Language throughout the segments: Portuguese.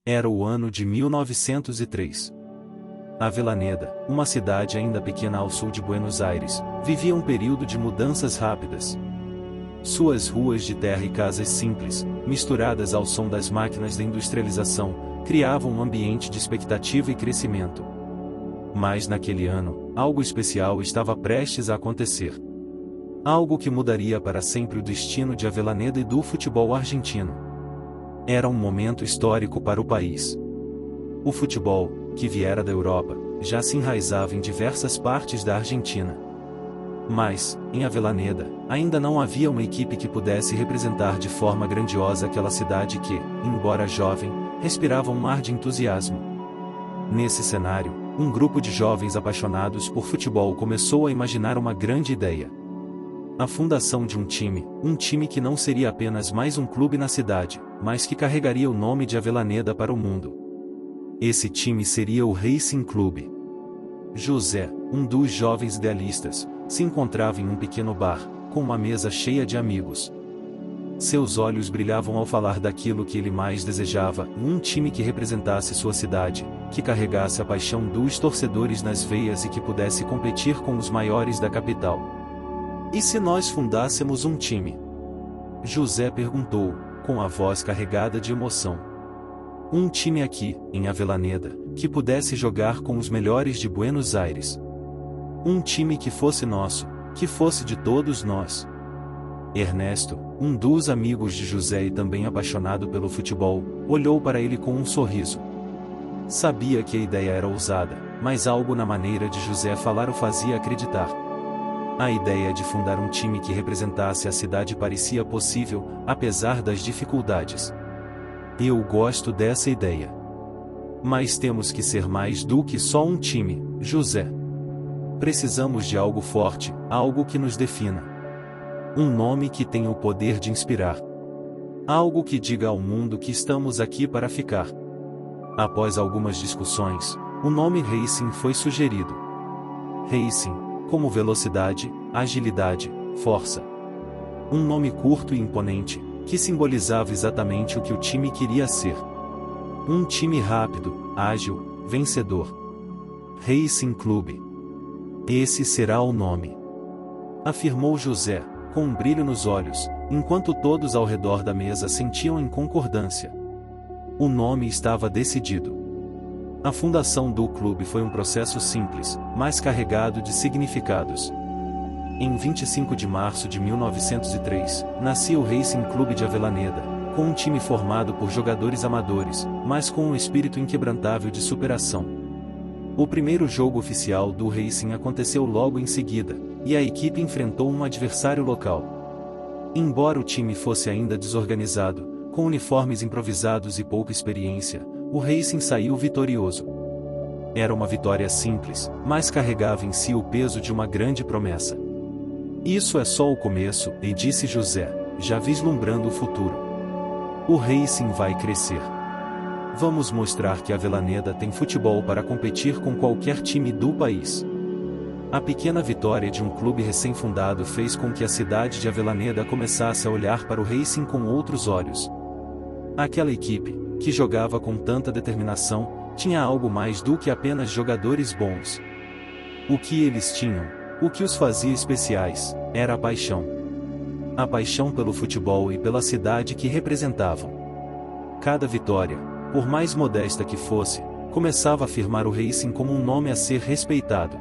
Era o ano de 1903. Avellaneda, uma cidade ainda pequena ao sul de Buenos Aires, vivia um período de mudanças rápidas. Suas ruas de terra e casas simples, misturadas ao som das máquinas da industrialização, criavam um ambiente de expectativa e crescimento. Mas naquele ano, algo especial estava prestes a acontecer. Algo que mudaria para sempre o destino de Avellaneda e do futebol argentino. Era um momento histórico para o país. O futebol, que viera da Europa, já se enraizava em diversas partes da Argentina. Mas, em Avellaneda, ainda não havia uma equipe que pudesse representar de forma grandiosa aquela cidade que, embora jovem, respirava um ar de entusiasmo. Nesse cenário, um grupo de jovens apaixonados por futebol começou a imaginar uma grande ideia. A fundação de um time que não seria apenas mais um clube na cidade, mas que carregaria o nome de Avellaneda para o mundo. Esse time seria o Racing Clube. José, um dos jovens idealistas, se encontrava em um pequeno bar, com uma mesa cheia de amigos. Seus olhos brilhavam ao falar daquilo que ele mais desejava, um time que representasse sua cidade, que carregasse a paixão dos torcedores nas veias e que pudesse competir com os maiores da capital. E se nós fundássemos um time? José perguntou, com a voz carregada de emoção. Um time aqui, em Avellaneda, que pudesse jogar com os melhores de Buenos Aires. Um time que fosse nosso, que fosse de todos nós. Ernesto, um dos amigos de José e também apaixonado pelo futebol, olhou para ele com um sorriso. Sabia que a ideia era ousada, mas algo na maneira de José falar o fazia acreditar. A ideia de fundar um time que representasse a cidade parecia possível, apesar das dificuldades. Eu gosto dessa ideia. Mas temos que ser mais do que só um time, José. Precisamos de algo forte, algo que nos defina. Um nome que tenha o poder de inspirar. Algo que diga ao mundo que estamos aqui para ficar. Após algumas discussões, o nome Racing foi sugerido. Racing, como velocidade, agilidade, força. Um nome curto e imponente, que simbolizava exatamente o que o time queria ser. Um time rápido, ágil, vencedor. Racing Clube. Esse será o nome. Afirmou José, com um brilho nos olhos, enquanto todos ao redor da mesa sentiam em concordância. O nome estava decidido. A fundação do clube foi um processo simples, mas carregado de significados. Em 25 de março de 1903, nascia o Racing Clube de Avellaneda, com um time formado por jogadores amadores, mas com um espírito inquebrantável de superação. O primeiro jogo oficial do Racing aconteceu logo em seguida, e a equipe enfrentou um adversário local. Embora o time fosse ainda desorganizado, com uniformes improvisados e pouca experiência, o Racing saiu vitorioso. Era uma vitória simples, mas carregava em si o peso de uma grande promessa. Isso é só o começo, e disse José, já vislumbrando o futuro. O Racing vai crescer. Vamos mostrar que Avellaneda tem futebol para competir com qualquer time do país. A pequena vitória de um clube recém-fundado fez com que a cidade de Avellaneda começasse a olhar para o Racing com outros olhos. Aquela equipe, que jogava com tanta determinação, tinha algo mais do que apenas jogadores bons. O que eles tinham, o que os fazia especiais, era a paixão. A paixão pelo futebol e pela cidade que representavam. Cada vitória, por mais modesta que fosse, começava a afirmar o Racing como um nome a ser respeitado.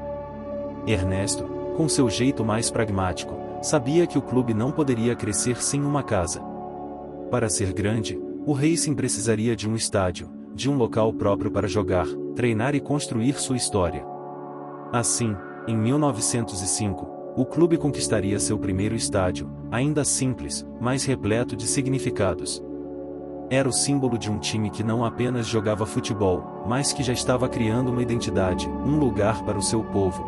Ernesto, com seu jeito mais pragmático, sabia que o clube não poderia crescer sem uma casa. Para ser grande, o Racing precisaria de um estádio, de um local próprio para jogar, treinar e construir sua história. Assim, em 1905, o clube conquistaria seu primeiro estádio, ainda simples, mas repleto de significados. Era o símbolo de um time que não apenas jogava futebol, mas que já estava criando uma identidade, um lugar para o seu povo.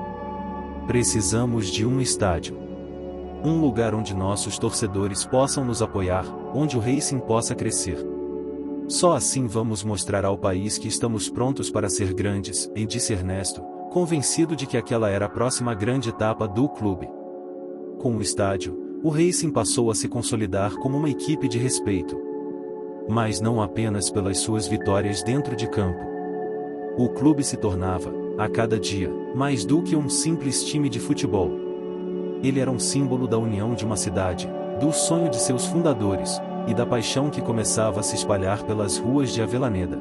Precisamos de um estádio. Um lugar onde nossos torcedores possam nos apoiar, onde o Racing possa crescer. Só assim vamos mostrar ao país que estamos prontos para ser grandes, e disse Ernesto, convencido de que aquela era a próxima grande etapa do clube. Com o estádio, o Racing passou a se consolidar como uma equipe de respeito. mas não apenas pelas suas vitórias dentro de campo. O clube se tornava, a cada dia, mais do que um simples time de futebol. Ele era um símbolo da união de uma cidade, do sonho de seus fundadores, e da paixão que começava a se espalhar pelas ruas de Avellaneda.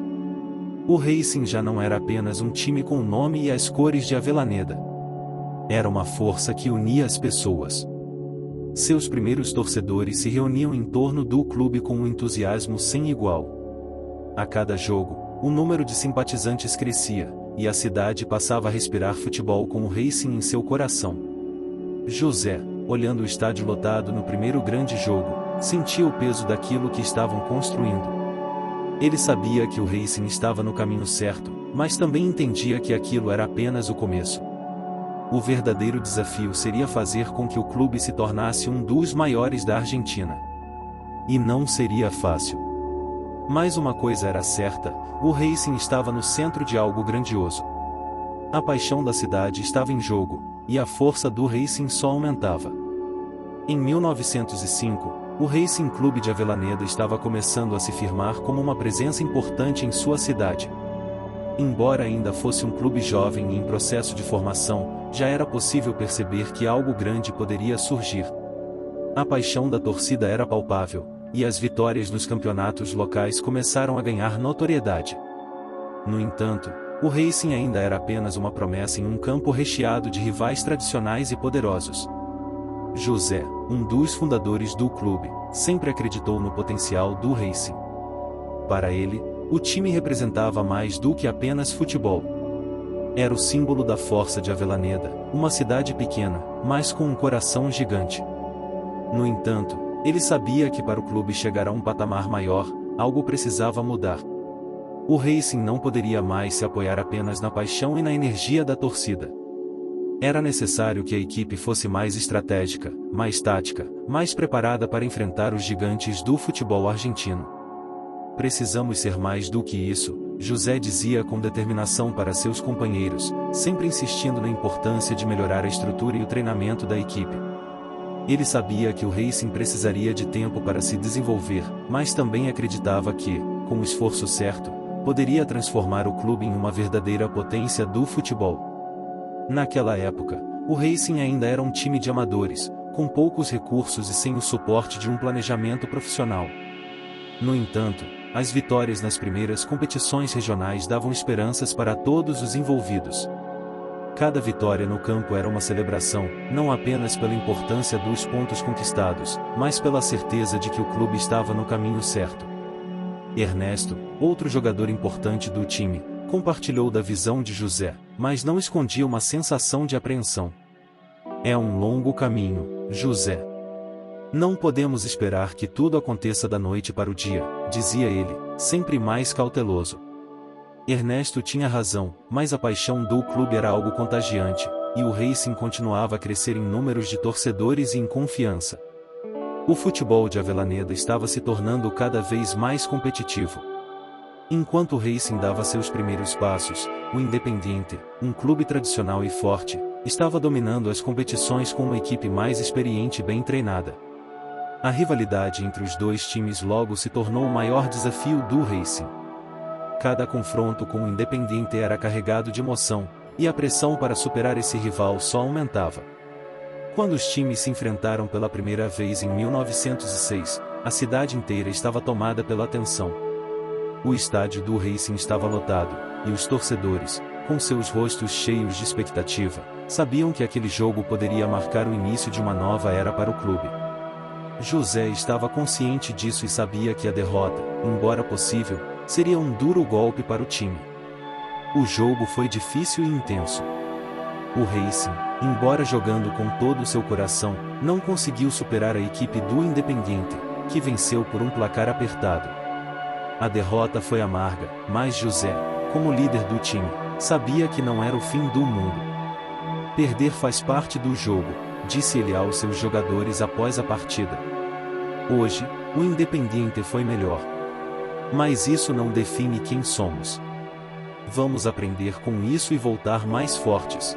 O Racing já não era apenas um time com o nome e as cores de Avellaneda. Era uma força que unia as pessoas. Seus primeiros torcedores se reuniam em torno do clube com um entusiasmo sem igual. A cada jogo, o número de simpatizantes crescia, e a cidade passava a respirar futebol com o Racing em seu coração. José, olhando o estádio lotado no primeiro grande jogo, sentia o peso daquilo que estavam construindo. Ele sabia que o Racing estava no caminho certo, mas também entendia que aquilo era apenas o começo. O verdadeiro desafio seria fazer com que o clube se tornasse um dos maiores da Argentina. E não seria fácil. Mas uma coisa era certa, o Racing estava no centro de algo grandioso. A paixão da cidade estava em jogo, e a força do Racing só aumentava. Em 1905, o Racing Clube de Avellaneda estava começando a se firmar como uma presença importante em sua cidade. Embora ainda fosse um clube jovem e em processo de formação, já era possível perceber que algo grande poderia surgir. A paixão da torcida era palpável, e as vitórias nos campeonatos locais começaram a ganhar notoriedade. No entanto, o Racing ainda era apenas uma promessa em um campo recheado de rivais tradicionais e poderosos. José, um dos fundadores do clube, sempre acreditou no potencial do Racing. Para ele, o time representava mais do que apenas futebol. Era o símbolo da força de Avellaneda, uma cidade pequena, mas com um coração gigante. No entanto, ele sabia que para o clube chegar a um patamar maior, algo precisava mudar. O Racing não poderia mais se apoiar apenas na paixão e na energia da torcida. Era necessário que a equipe fosse mais estratégica, mais tática, mais preparada para enfrentar os gigantes do futebol argentino. Precisamos ser mais do que isso, José dizia com determinação para seus companheiros, sempre insistindo na importância de melhorar a estrutura e o treinamento da equipe. Ele sabia que o Racing precisaria de tempo para se desenvolver, mas também acreditava que, com o esforço certo, poderia transformar o clube em uma verdadeira potência do futebol. Naquela época, o Racing ainda era um time de amadores, com poucos recursos e sem o suporte de um planejamento profissional. No entanto, as vitórias nas primeiras competições regionais davam esperanças para todos os envolvidos. Cada vitória no campo era uma celebração, não apenas pela importância dos pontos conquistados, mas pela certeza de que o clube estava no caminho certo. Ernesto, outro jogador importante do time, compartilhou da visão de José, mas não escondia uma sensação de apreensão. É um longo caminho, José. Não podemos esperar que tudo aconteça da noite para o dia, dizia ele, sempre mais cauteloso. Ernesto tinha razão, mas a paixão do clube era algo contagiante, e o Racing continuava a crescer em números de torcedores e em confiança. O futebol de Avellaneda estava se tornando cada vez mais competitivo. Enquanto o Racing dava seus primeiros passos, o Independiente, um clube tradicional e forte, estava dominando as competições com uma equipe mais experiente e bem treinada. A rivalidade entre os dois times logo se tornou o maior desafio do Racing. Cada confronto com o Independiente era carregado de emoção, e a pressão para superar esse rival só aumentava. Quando os times se enfrentaram pela primeira vez em 1906, a cidade inteira estava tomada pela tensão. O estádio do Racing estava lotado, e os torcedores, com seus rostos cheios de expectativa, sabiam que aquele jogo poderia marcar o início de uma nova era para o clube. José estava consciente disso e sabia que a derrota, embora possível, seria um duro golpe para o time. O jogo foi difícil e intenso. O Racing, embora jogando com todo o seu coração, não conseguiu superar a equipe do Independiente, que venceu por um placar apertado. A derrota foi amarga, mas José, como líder do time, sabia que não era o fim do mundo. Perder faz parte do jogo, disse ele aos seus jogadores após a partida. Hoje, o Independiente foi melhor. Mas isso não define quem somos. Vamos aprender com isso e voltar mais fortes.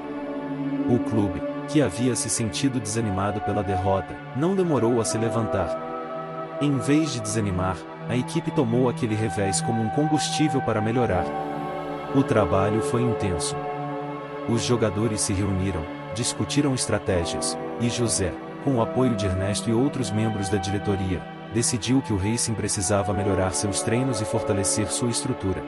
O clube, que havia se sentido desanimado pela derrota, não demorou a se levantar. Em vez de desanimar, a equipe tomou aquele revés como um combustível para melhorar. O trabalho foi intenso. Os jogadores se reuniram, discutiram estratégias, e José, com o apoio de Ernesto e outros membros da diretoria, decidiu que o Racing precisava melhorar seus treinos e fortalecer sua estrutura.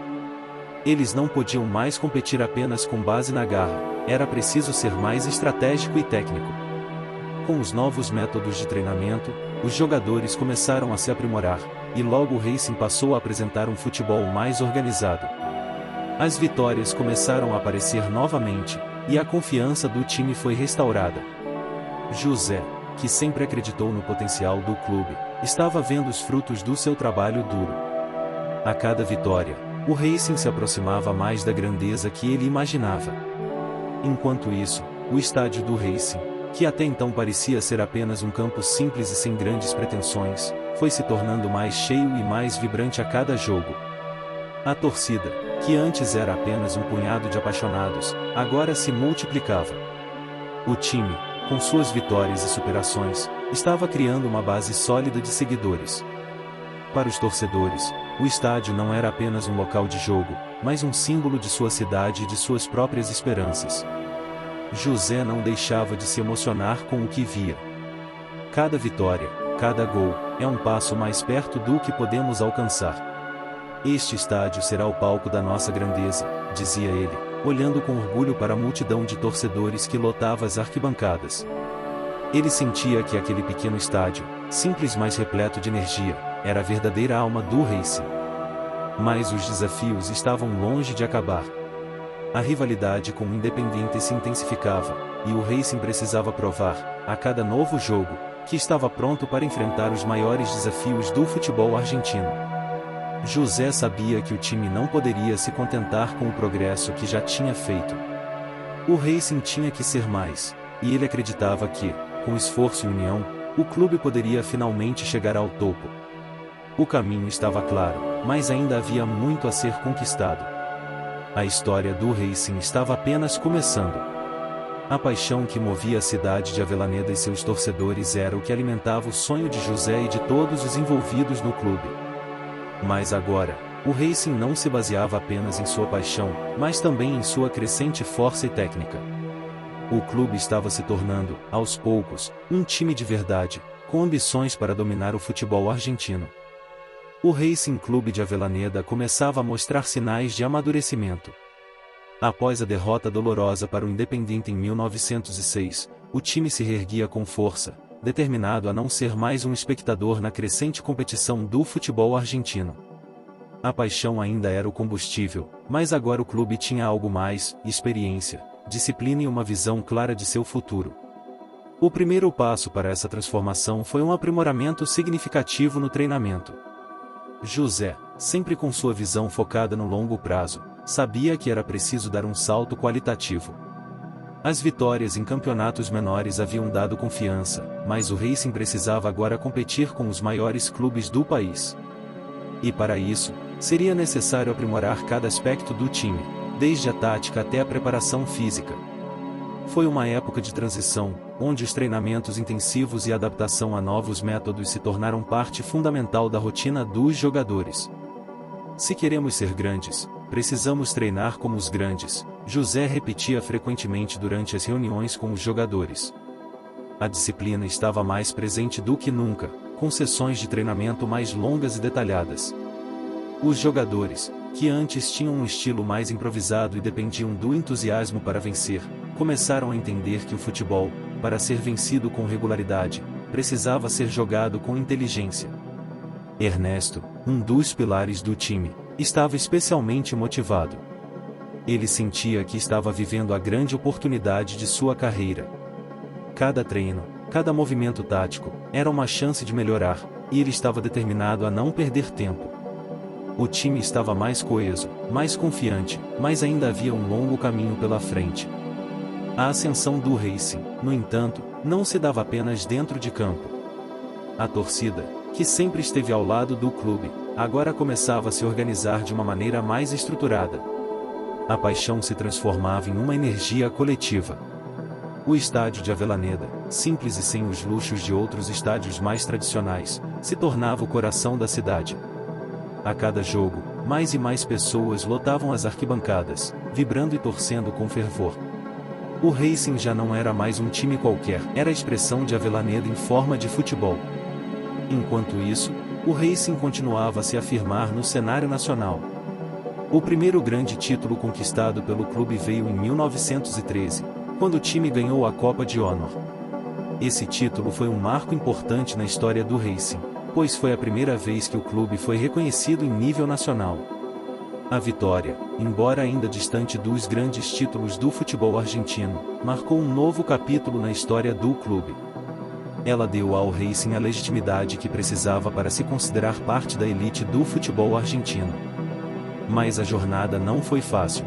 Eles não podiam mais competir apenas com base na garra, era preciso ser mais estratégico e técnico. Com os novos métodos de treinamento, os jogadores começaram a se aprimorar, e logo o Racing passou a apresentar um futebol mais organizado. As vitórias começaram a aparecer novamente, e a confiança do time foi restaurada. José, que sempre acreditou no potencial do clube, estava vendo os frutos do seu trabalho duro. A cada vitória, o Racing se aproximava mais da grandeza que ele imaginava. Enquanto isso, o estádio do Racing, que até então parecia ser apenas um campo simples e sem grandes pretensões, foi se tornando mais cheio e mais vibrante a cada jogo. A torcida, que antes era apenas um punhado de apaixonados, agora se multiplicava. O time, com suas vitórias e superações, estava criando uma base sólida de seguidores. Para os torcedores, o estádio não era apenas um local de jogo, mas um símbolo de sua cidade e de suas próprias esperanças. José não deixava de se emocionar com o que via. Cada vitória, cada gol, é um passo mais perto do que podemos alcançar. Este estádio será o palco da nossa grandeza, dizia ele, olhando com orgulho para a multidão de torcedores que lotava as arquibancadas. Ele sentia que aquele pequeno estádio, simples mas repleto de energia, era a verdadeira alma do Racing. Mas os desafios estavam longe de acabar. A rivalidade com o Independiente se intensificava, e o Racing precisava provar, a cada novo jogo, que estava pronto para enfrentar os maiores desafios do futebol argentino. José sabia que o time não poderia se contentar com o progresso que já tinha feito. O Racing tinha que ser mais, e ele acreditava que, com esforço e união, o clube poderia finalmente chegar ao topo. O caminho estava claro, mas ainda havia muito a ser conquistado. A história do Racing estava apenas começando. A paixão que movia a cidade de Avellaneda e seus torcedores era o que alimentava o sonho de José e de todos os envolvidos no clube. Mas agora, o Racing não se baseava apenas em sua paixão, mas também em sua crescente força e técnica. O clube estava se tornando, aos poucos, um time de verdade, com ambições para dominar o futebol argentino. O Racing Clube de Avellaneda começava a mostrar sinais de amadurecimento. Após a derrota dolorosa para o Independiente em 1906, o time se reerguia com força, determinado a não ser mais um espectador na crescente competição do futebol argentino. A paixão ainda era o combustível, mas agora o clube tinha algo mais: experiência, disciplina e uma visão clara de seu futuro. O primeiro passo para essa transformação foi um aprimoramento significativo no treinamento. José, sempre com sua visão focada no longo prazo, sabia que era preciso dar um salto qualitativo. As vitórias em campeonatos menores haviam dado confiança, mas o Racing precisava agora competir com os maiores clubes do país. E para isso, seria necessário aprimorar cada aspecto do time, desde a tática até a preparação física. Foi uma época de transição, onde os treinamentos intensivos e a adaptação a novos métodos se tornaram parte fundamental da rotina dos jogadores. Se queremos ser grandes, precisamos treinar como os grandes, José repetia frequentemente durante as reuniões com os jogadores. A disciplina estava mais presente do que nunca, com sessões de treinamento mais longas e detalhadas. Os jogadores, que antes tinham um estilo mais improvisado e dependiam do entusiasmo para vencer, começaram a entender que o futebol, para ser vencido com regularidade, precisava ser jogado com inteligência. Ernesto, um dos pilares do time, estava especialmente motivado. Ele sentia que estava vivendo a grande oportunidade de sua carreira. Cada treino, cada movimento tático, era uma chance de melhorar, e ele estava determinado a não perder tempo. O time estava mais coeso, mais confiante, mas ainda havia um longo caminho pela frente. A ascensão do Racing, no entanto, não se dava apenas dentro de campo. A torcida, que sempre esteve ao lado do clube, agora começava a se organizar de uma maneira mais estruturada. A paixão se transformava em uma energia coletiva. O estádio de Avellaneda, simples e sem os luxos de outros estádios mais tradicionais, se tornava o coração da cidade. A cada jogo, mais e mais pessoas lotavam as arquibancadas, vibrando e torcendo com fervor. O Racing já não era mais um time qualquer, era a expressão de Avellaneda em forma de futebol. Enquanto isso, o Racing continuava a se afirmar no cenário nacional. O primeiro grande título conquistado pelo clube veio em 1913, quando o time ganhou a Copa de Honor. Esse título foi um marco importante na história do Racing, pois foi a primeira vez que o clube foi reconhecido em nível nacional. A vitória, embora ainda distante dos grandes títulos do futebol argentino, marcou um novo capítulo na história do clube. Ela deu ao Racing a legitimidade que precisava para se considerar parte da elite do futebol argentino. Mas a jornada não foi fácil.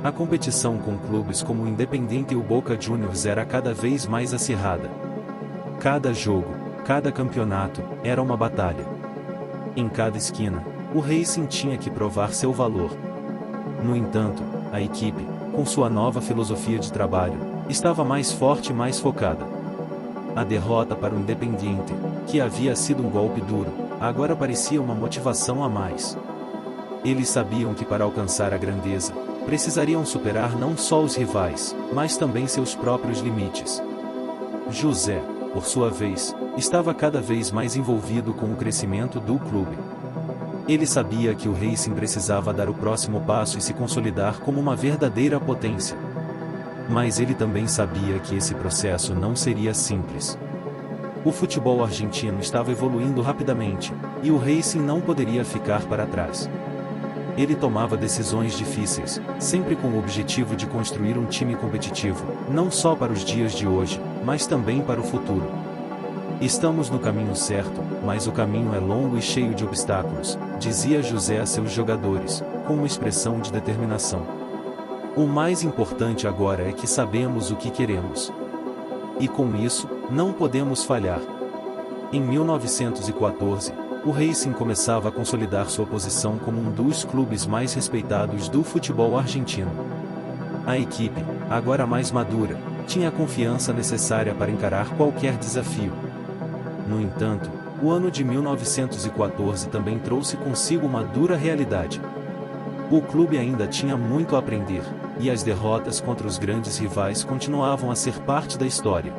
A competição com clubes como o Independiente e o Boca Juniors era cada vez mais acirrada. Cada jogo, cada campeonato, era uma batalha. Em cada esquina, o Racing tinha que provar seu valor. No entanto, a equipe, com sua nova filosofia de trabalho, estava mais forte e mais focada. A derrota para o Independiente, que havia sido um golpe duro, agora parecia uma motivação a mais. Eles sabiam que para alcançar a grandeza, precisariam superar não só os rivais, mas também seus próprios limites. José, por sua vez, estava cada vez mais envolvido com o crescimento do clube. Ele sabia que o Racing precisava dar o próximo passo e se consolidar como uma verdadeira potência. Mas ele também sabia que esse processo não seria simples. O futebol argentino estava evoluindo rapidamente, e o Racing não poderia ficar para trás. Ele tomava decisões difíceis, sempre com o objetivo de construir um time competitivo, não só para os dias de hoje, mas também para o futuro. Estamos no caminho certo, mas o caminho é longo e cheio de obstáculos, dizia José a seus jogadores, com uma expressão de determinação. O mais importante agora é que sabemos o que queremos. E com isso, não podemos falhar. Em 1914, o Racing começava a consolidar sua posição como um dos clubes mais respeitados do futebol argentino. A equipe, agora mais madura, tinha a confiança necessária para encarar qualquer desafio. No entanto, o ano de 1914 também trouxe consigo uma dura realidade. O clube ainda tinha muito a aprender, e as derrotas contra os grandes rivais continuavam a ser parte da história.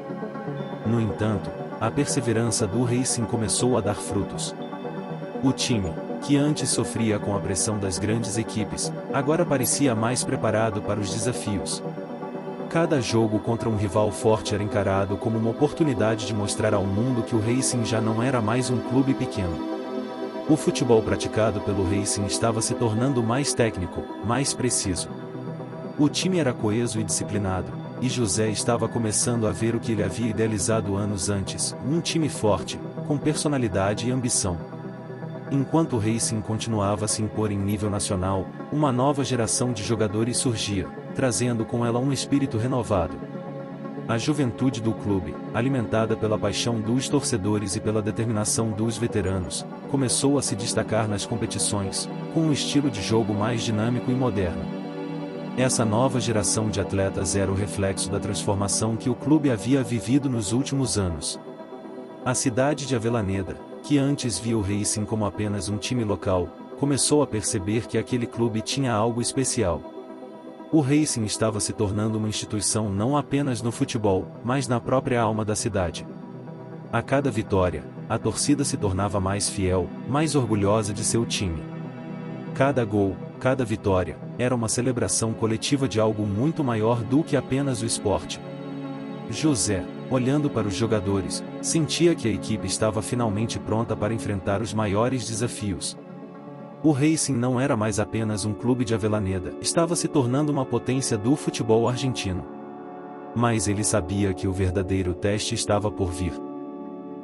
No entanto, a perseverança do Racing começou a dar frutos. O time, que antes sofria com a pressão das grandes equipes, agora parecia mais preparado para os desafios. Cada jogo contra um rival forte era encarado como uma oportunidade de mostrar ao mundo que o Racing já não era mais um clube pequeno. O futebol praticado pelo Racing estava se tornando mais técnico, mais preciso. O time era coeso e disciplinado, e José estava começando a ver o que ele havia idealizado anos antes, um time forte, com personalidade e ambição. Enquanto o Racing continuava a se impor em nível nacional, uma nova geração de jogadores surgia, trazendo com ela um espírito renovado. A juventude do clube, alimentada pela paixão dos torcedores e pela determinação dos veteranos, começou a se destacar nas competições, com um estilo de jogo mais dinâmico e moderno. Essa nova geração de atletas era o reflexo da transformação que o clube havia vivido nos últimos anos. A cidade de Avellaneda, que antes via o Racing como apenas um time local, começou a perceber que aquele clube tinha algo especial. O Racing estava se tornando uma instituição não apenas no futebol, mas na própria alma da cidade. A cada vitória, a torcida se tornava mais fiel, mais orgulhosa de seu time. Cada gol, cada vitória, era uma celebração coletiva de algo muito maior do que apenas o esporte. José, olhando para os jogadores, sentia que a equipe estava finalmente pronta para enfrentar os maiores desafios. O Racing não era mais apenas um clube de Avellaneda, estava se tornando uma potência do futebol argentino. Mas ele sabia que o verdadeiro teste estava por vir.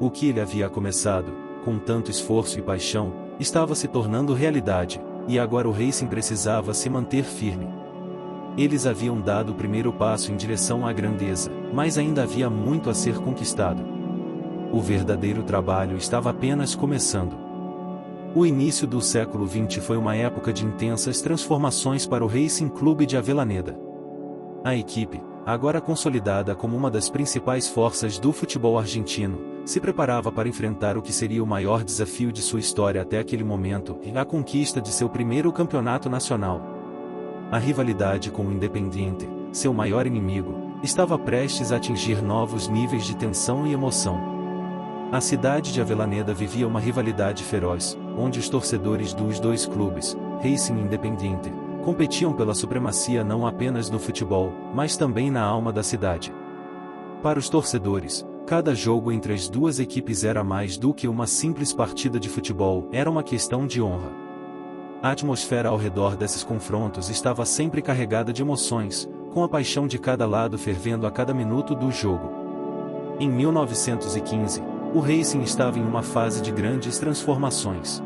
O que ele havia começado, com tanto esforço e paixão, estava se tornando realidade, e agora o Racing precisava se manter firme. Eles haviam dado o primeiro passo em direção à grandeza, mas ainda havia muito a ser conquistado. O verdadeiro trabalho estava apenas começando. O início do século XX foi uma época de intensas transformações para o Racing Clube de Avellaneda. A equipe, agora consolidada como uma das principais forças do futebol argentino, se preparava para enfrentar o que seria o maior desafio de sua história até aquele momento, a conquista de seu primeiro campeonato nacional. A rivalidade com o Independiente, seu maior inimigo, estava prestes a atingir novos níveis de tensão e emoção. A cidade de Avellaneda vivia uma rivalidade feroz, onde os torcedores dos dois clubes, Racing e Independiente, competiam pela supremacia não apenas no futebol, mas também na alma da cidade. Para os torcedores, cada jogo entre as duas equipes era mais do que uma simples partida de futebol, era uma questão de honra. A atmosfera ao redor desses confrontos estava sempre carregada de emoções, com a paixão de cada lado fervendo a cada minuto do jogo. Em 1915, o Racing estava em uma fase de grandes transformações.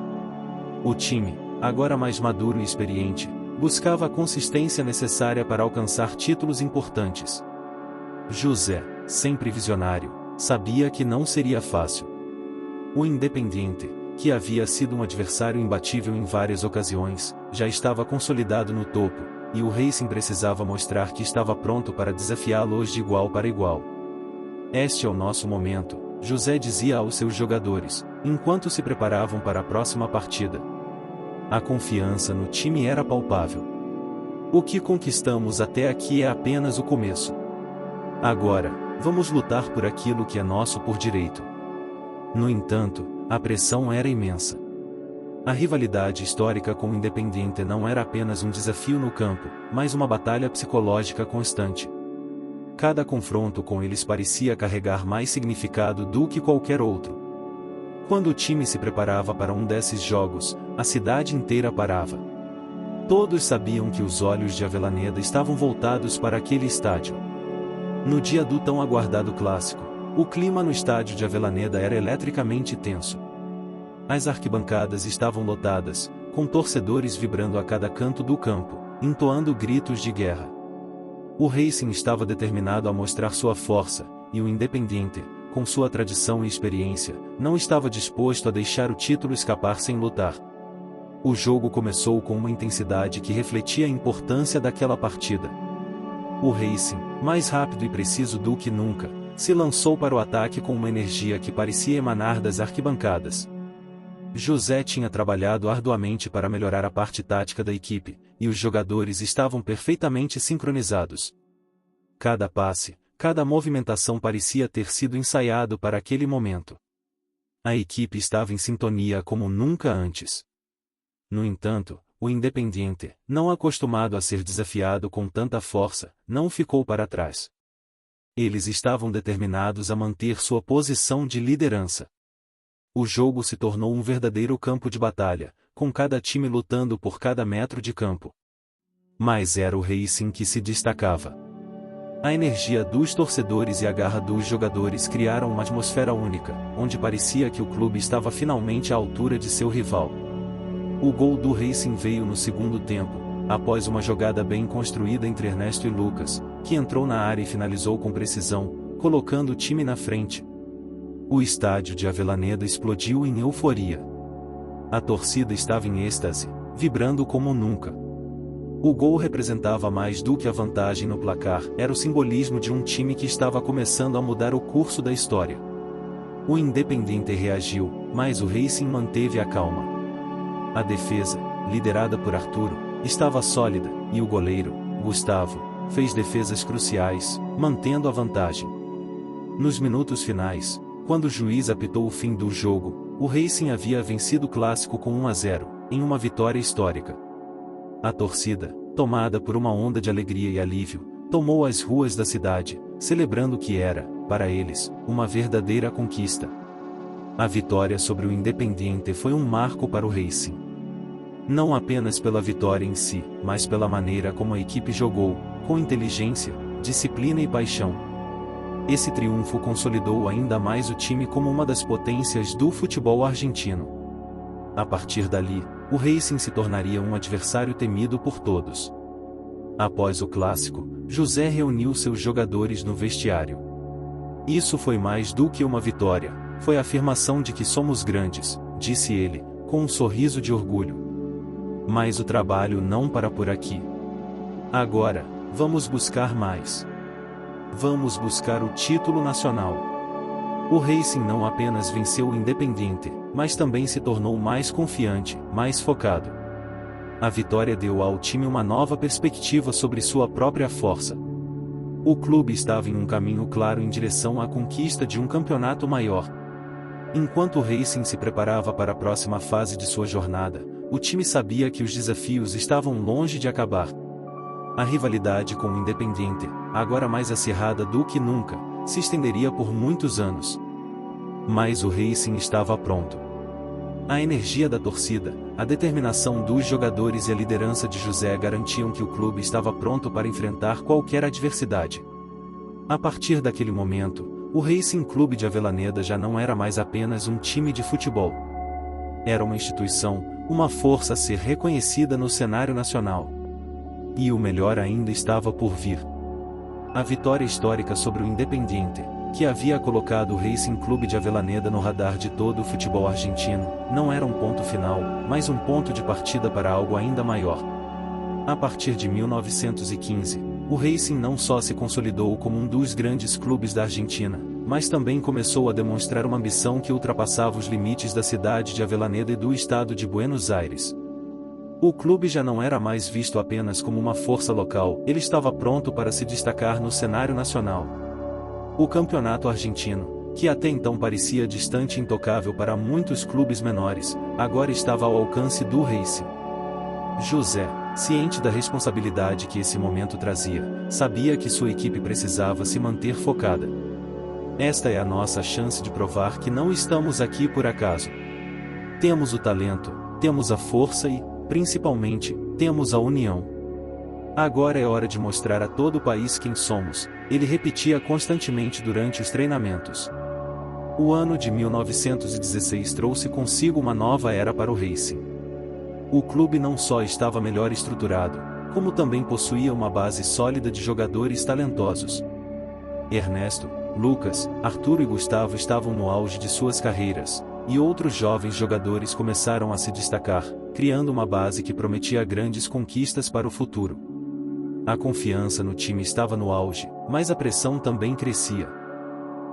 O time, agora mais maduro e experiente, buscava a consistência necessária para alcançar títulos importantes. José, sempre visionário, sabia que não seria fácil. O Independiente, que havia sido um adversário imbatível em várias ocasiões, já estava consolidado no topo, e o Racing precisava mostrar que estava pronto para desafiá-los de igual para igual. Este é o nosso momento, José dizia aos seus jogadores, enquanto se preparavam para a próxima partida. A confiança no time era palpável. O que conquistamos até aqui é apenas o começo. Agora, vamos lutar por aquilo que é nosso por direito. No entanto, a pressão era imensa. A rivalidade histórica com o Independiente não era apenas um desafio no campo, mas uma batalha psicológica constante. Cada confronto com eles parecia carregar mais significado do que qualquer outro. Quando o time se preparava para um desses jogos, a cidade inteira parava. Todos sabiam que os olhos de Avellaneda estavam voltados para aquele estádio. No dia do tão aguardado clássico, o clima no estádio de Avellaneda era eletricamente tenso. As arquibancadas estavam lotadas, com torcedores vibrando a cada canto do campo, entoando gritos de guerra. O Racing estava determinado a mostrar sua força, e o Independiente, com sua tradição e experiência, não estava disposto a deixar o título escapar sem lutar. O jogo começou com uma intensidade que refletia a importância daquela partida. O Racing, mais rápido e preciso do que nunca, se lançou para o ataque com uma energia que parecia emanar das arquibancadas. José tinha trabalhado arduamente para melhorar a parte tática da equipe, e os jogadores estavam perfeitamente sincronizados. Cada passe, cada movimentação parecia ter sido ensaiado para aquele momento. A equipe estava em sintonia como nunca antes. No entanto, o Independiente, não acostumado a ser desafiado com tanta força, não ficou para trás. Eles estavam determinados a manter sua posição de liderança. O jogo se tornou um verdadeiro campo de batalha, com cada time lutando por cada metro de campo. Mas era o Racing que se destacava. A energia dos torcedores e a garra dos jogadores criaram uma atmosfera única, onde parecia que o clube estava finalmente à altura de seu rival. O gol do Racing veio no segundo tempo, após uma jogada bem construída entre Ernesto e Lucas, que entrou na área e finalizou com precisão, colocando o time na frente. O estádio de Avellaneda explodiu em euforia. A torcida estava em êxtase, vibrando como nunca. O gol representava mais do que a vantagem no placar, era o simbolismo de um time que estava começando a mudar o curso da história. O Independiente reagiu, mas o Racing manteve a calma. A defesa, liderada por Arturo, estava sólida, e o goleiro, Gustavo, fez defesas cruciais, mantendo a vantagem. Nos minutos finais, quando o juiz apitou o fim do jogo, o Racing havia vencido o clássico com 1-0, em uma vitória histórica. A torcida, tomada por uma onda de alegria e alívio, tomou as ruas da cidade, celebrando o que era, para eles, uma verdadeira conquista. A vitória sobre o Independiente foi um marco para o Racing. Não apenas pela vitória em si, mas pela maneira como a equipe jogou, com inteligência, disciplina e paixão. Esse triunfo consolidou ainda mais o time como uma das potências do futebol argentino. A partir dali, o Racing se tornaria um adversário temido por todos. Após o clássico, José reuniu seus jogadores no vestiário. Isso foi mais do que uma vitória, foi a afirmação de que somos grandes, disse ele, com um sorriso de orgulho. Mas o trabalho não para por aqui. Agora, vamos buscar mais. Vamos buscar o título nacional. O Racing não apenas venceu o Independiente, mas também se tornou mais confiante, mais focado. A vitória deu ao time uma nova perspectiva sobre sua própria força. O clube estava em um caminho claro em direção à conquista de um campeonato maior. Enquanto o Racing se preparava para a próxima fase de sua jornada, o time sabia que os desafios estavam longe de acabar. A rivalidade com o Independiente, agora mais acirrada do que nunca, se estenderia por muitos anos. Mas o Racing estava pronto. A energia da torcida, a determinação dos jogadores e a liderança de José garantiam que o clube estava pronto para enfrentar qualquer adversidade. A partir daquele momento, o Racing Clube de Avellaneda já não era mais apenas um time de futebol. Era uma instituição, uma força a ser reconhecida no cenário nacional. E o melhor ainda estava por vir. A vitória histórica sobre o Independiente, que havia colocado o Racing Clube de Avellaneda no radar de todo o futebol argentino, não era um ponto final, mas um ponto de partida para algo ainda maior. A partir de 1915, o Racing não só se consolidou como um dos grandes clubes da Argentina, mas também começou a demonstrar uma ambição que ultrapassava os limites da cidade de Avellaneda e do estado de Buenos Aires. O clube já não era mais visto apenas como uma força local, ele estava pronto para se destacar no cenário nacional. O campeonato argentino, que até então parecia distante e intocável para muitos clubes menores, agora estava ao alcance do Racing. José, ciente da responsabilidade que esse momento trazia, sabia que sua equipe precisava se manter focada. Esta é a nossa chance de provar que não estamos aqui por acaso. Temos o talento, temos a força e, principalmente, temos a união. Agora é hora de mostrar a todo o país quem somos, ele repetia constantemente durante os treinamentos. O ano de 1916 trouxe consigo uma nova era para o Racing. O clube não só estava melhor estruturado, como também possuía uma base sólida de jogadores talentosos. Ernesto, Lucas, Arturo e Gustavo estavam no auge de suas carreiras, e outros jovens jogadores começaram a se destacar, criando uma base que prometia grandes conquistas para o futuro. A confiança no time estava no auge, mas a pressão também crescia.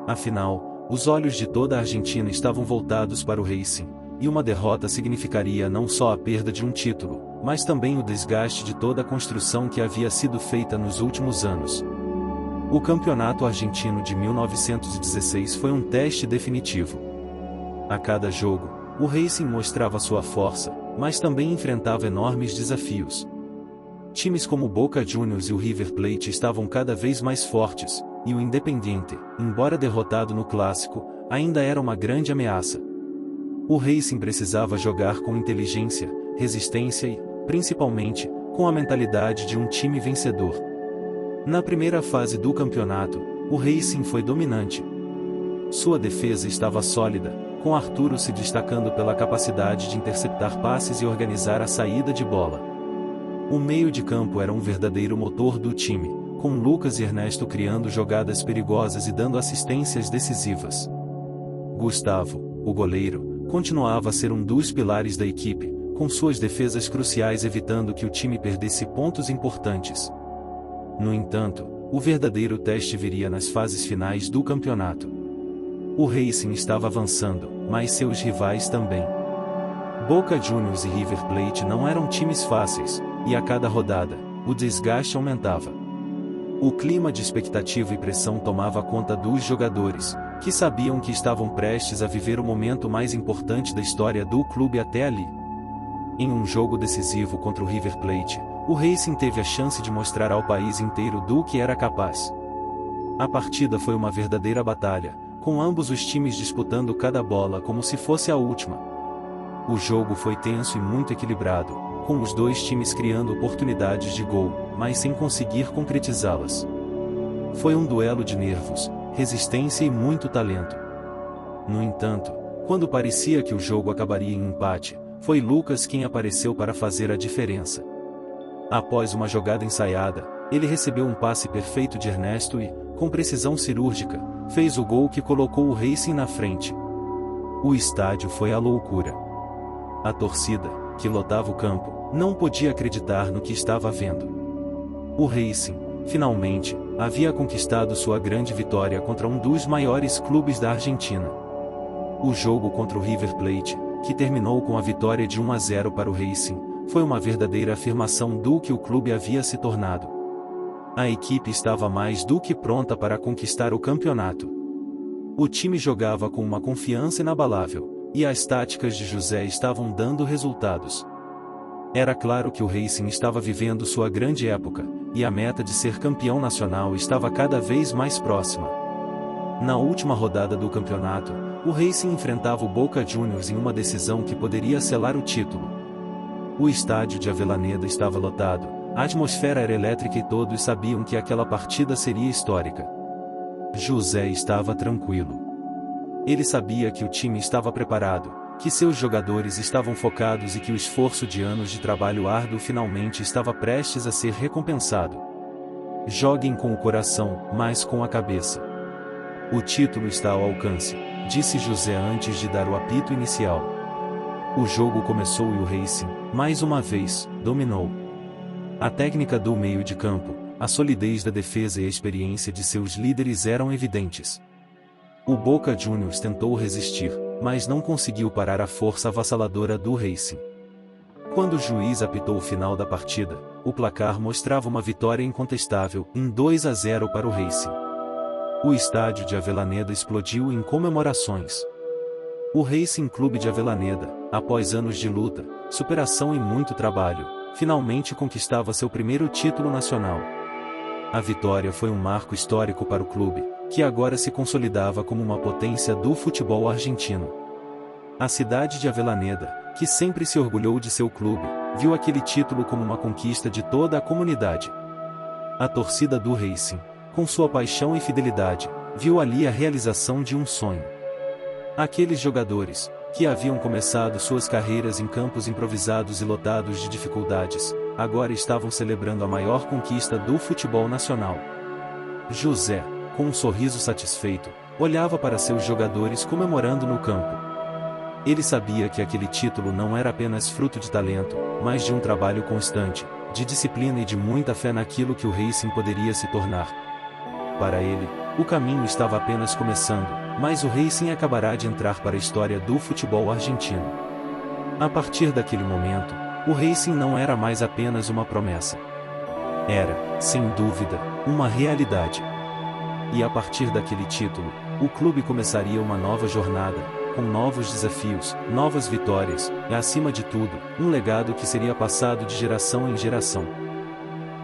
Afinal, os olhos de toda a Argentina estavam voltados para o Racing, e uma derrota significaria não só a perda de um título, mas também o desgaste de toda a construção que havia sido feita nos últimos anos. O campeonato argentino de 1916 foi um teste definitivo. A cada jogo, o Racing mostrava sua força, mas também enfrentava enormes desafios. Times como Boca Juniors e o River Plate estavam cada vez mais fortes, e o Independiente, embora derrotado no clássico, ainda era uma grande ameaça. O Racing precisava jogar com inteligência, resistência e, principalmente, com a mentalidade de um time vencedor. Na primeira fase do campeonato, o Racing foi dominante. Sua defesa estava sólida, com Arturo se destacando pela capacidade de interceptar passes e organizar a saída de bola. O meio de campo era um verdadeiro motor do time, com Lucas e Ernesto criando jogadas perigosas e dando assistências decisivas. Gustavo, o goleiro, continuava a ser um dos pilares da equipe, com suas defesas cruciais evitando que o time perdesse pontos importantes. No entanto, o verdadeiro teste viria nas fases finais do campeonato. O Racing estava avançando, mas seus rivais também. Boca Juniors e River Plate não eram times fáceis, e a cada rodada, o desgaste aumentava. O clima de expectativa e pressão tomava conta dos jogadores, que sabiam que estavam prestes a viver o momento mais importante da história do clube até ali. Em um jogo decisivo contra o River Plate, o Racing teve a chance de mostrar ao país inteiro do que era capaz. A partida foi uma verdadeira batalha, com ambos os times disputando cada bola como se fosse a última. O jogo foi tenso e muito equilibrado, com os dois times criando oportunidades de gol, mas sem conseguir concretizá-las. Foi um duelo de nervos, resistência e muito talento. No entanto, quando parecia que o jogo acabaria em empate, foi Lucas quem apareceu para fazer a diferença. Após uma jogada ensaiada, ele recebeu um passe perfeito de Ernesto e, com precisão cirúrgica, fez o gol que colocou o Racing na frente. O estádio foi à loucura. A torcida, que lotava o campo, não podia acreditar no que estava vendo. O Racing, finalmente, havia conquistado sua grande vitória contra um dos maiores clubes da Argentina. O jogo contra o River Plate, que terminou com a vitória de 1-0 para o Racing, foi uma verdadeira afirmação do que o clube havia se tornado. A equipe estava mais do que pronta para conquistar o campeonato. O time jogava com uma confiança inabalável, e as táticas de José estavam dando resultados. Era claro que o Racing estava vivendo sua grande época, e a meta de ser campeão nacional estava cada vez mais próxima. Na última rodada do campeonato, o Racing enfrentava o Boca Juniors em uma decisão que poderia selar o título. O estádio de Avellaneda estava lotado, a atmosfera era elétrica e todos sabiam que aquela partida seria histórica. José estava tranquilo. Ele sabia que o time estava preparado, que seus jogadores estavam focados e que o esforço de anos de trabalho árduo finalmente estava prestes a ser recompensado. Joguem com o coração, mas com a cabeça. O título está ao alcance, disse José antes de dar o apito inicial. O jogo começou e o Racing, mais uma vez, dominou. A técnica do meio de campo, a solidez da defesa e a experiência de seus líderes eram evidentes. O Boca Juniors tentou resistir, mas não conseguiu parar a força avassaladora do Racing. Quando o juiz apitou o final da partida, o placar mostrava uma vitória incontestável, em 2-0 para o Racing. O estádio de Avellaneda explodiu em comemorações. O Racing Clube de Avellaneda, após anos de luta, superação e muito trabalho, finalmente conquistava seu primeiro título nacional. A vitória foi um marco histórico para o clube, que agora se consolidava como uma potência do futebol argentino. A cidade de Avellaneda, que sempre se orgulhou de seu clube, viu aquele título como uma conquista de toda a comunidade. A torcida do Racing, com sua paixão e fidelidade, viu ali a realização de um sonho. Aqueles jogadores, que haviam começado suas carreiras em campos improvisados e lotados de dificuldades, agora estavam celebrando a maior conquista do futebol nacional. José, com um sorriso satisfeito, olhava para seus jogadores comemorando no campo. Ele sabia que aquele título não era apenas fruto de talento, mas de um trabalho constante, de disciplina e de muita fé naquilo que o Racing poderia se tornar. Para ele, o caminho estava apenas começando, mas o Racing acabará de entrar para a história do futebol argentino. A partir daquele momento, o Racing não era mais apenas uma promessa. Era, sem dúvida, uma realidade. E a partir daquele título, o clube começaria uma nova jornada, com novos desafios, novas vitórias, e acima de tudo, um legado que seria passado de geração em geração.